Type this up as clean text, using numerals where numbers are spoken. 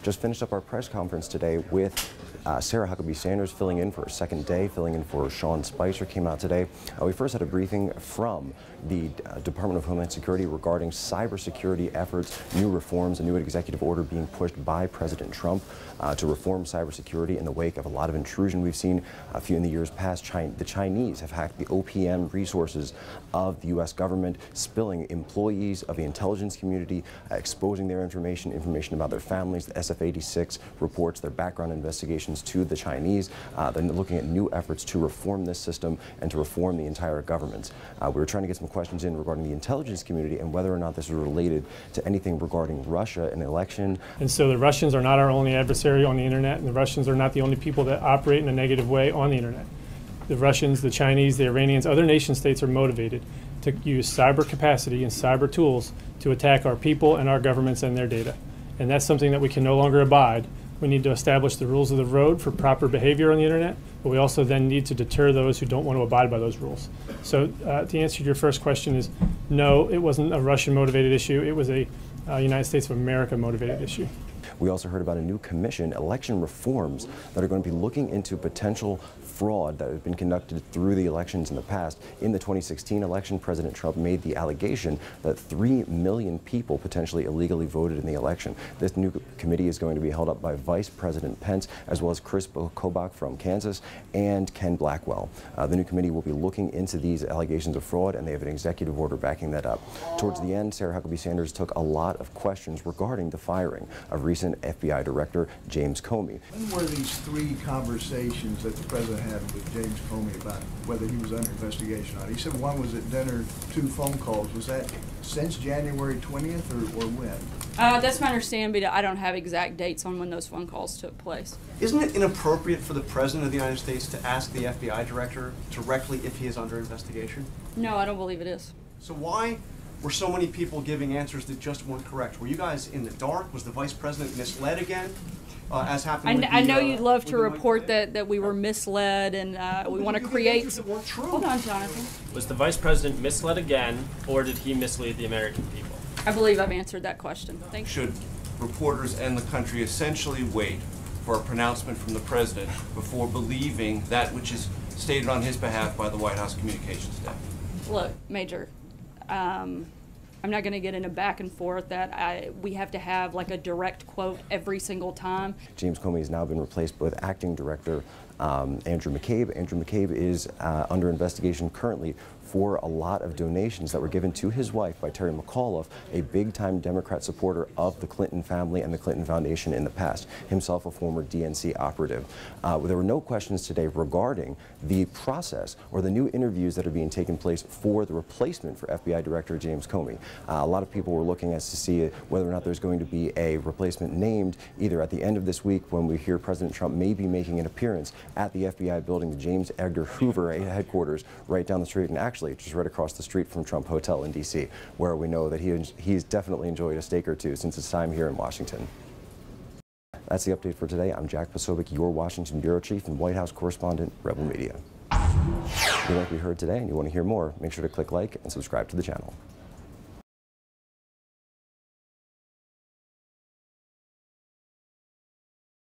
Just finished up our press conference today with Sarah Huckabee Sanders filling in for a second day, filling in for Sean Spicer came out today. We first had a briefing from the Department of Homeland Security regarding cybersecurity efforts, new reforms, a new executive order being pushed by President Trump to reform cybersecurity in the wake of a lot of intrusion we've seen a few in the years past. The Chinese have hacked the OPM resources of the U.S. government, spilling employees of the intelligence community, exposing their information about their families. The SF-86 reports their background investigations to the Chinese. They're looking at new efforts to reform this system and to reform the entire government. We were trying to get some questions in regarding the intelligence community and whether or not this is related to anything regarding Russia and the election. And so the Russians are not our only adversary on the internet, and the Russians are not the only people that operate in a negative way on the internet. The Russians, the Chinese, the Iranians, other nation states are motivated to use cyber capacity and cyber tools to attack our people and our governments and their data. And that's something that we can no longer abide. We need to establish the rules of the road for proper behavior on the internet, but we also then need to deter those who don't want to abide by those rules. So to answer your first question is, no, it wasn't a Russian-motivated issue. It was a United States of America-motivated issue. We also heard about a new commission, election reforms, that are going to be looking into potential fraud that has been conducted through the elections in the past. In the 2016 election, President Trump made the allegation that 3 million people potentially illegally voted in the election. This new committee is going to be held up by Vice President Pence, as well as Chris Kobach from Kansas and Ken Blackwell. The new committee will be looking into these allegations of fraud, and they have an executive order backing that up. Towards the end, Sarah Huckabee Sanders took a lot of questions regarding the firing of recent FBI Director James Comey. When were these 3 conversations that the president had with James Comey about whether he was under investigation or not? He said one was at dinner, 2 phone calls. Was that since January 20th or when? That's my understanding, but I don't have exact dates on when those phone calls took place. Isn't it inappropriate for the President of the United States to ask the FBI Director directly if he is under investigation? No, I don't believe it is. So why were so many people giving answers that just weren't correct? Were you guys in the dark? Was the Vice President misled again? As happened I know you'd love to report that we were misled and we want to create... Hold on, Jonathan. Was the Vice President misled again, or did he mislead the American people? I believe I've answered that question. Thanks. Should reporters and the country essentially wait for a pronouncement from the President before believing that which is stated on his behalf by the White House communications staff? Look, Major, I'm not going to get into back and forth that we have to have like a direct quote every single time. James Comey has now been replaced with Acting Director Andrew McCabe. Andrew McCabe is under investigation currently for a lot of donations that were given to his wife by Terry McAuliffe, a big-time Democrat supporter of the Clinton family and the Clinton Foundation in the past, himself a former DNC operative. There were no questions today regarding the process or the new interviews that are being taken place for the replacement for FBI Director James Comey. A lot of people were looking as to see whether or not there's going to be a replacement named either at the end of this week when we hear President Trump may be making an appearance at the FBI building, the James Edgar Hoover headquarters right down the street, and actually just right across the street from Trump Hotel in D.C., where we know that he's definitely enjoyed a steak or two since his time here in Washington. That's the update for today. I'm Jack Posobiec, your Washington Bureau Chief and White House Correspondent, Rebel Media. If you like what you heard today and you want to hear more, make sure to click like and subscribe to the channel.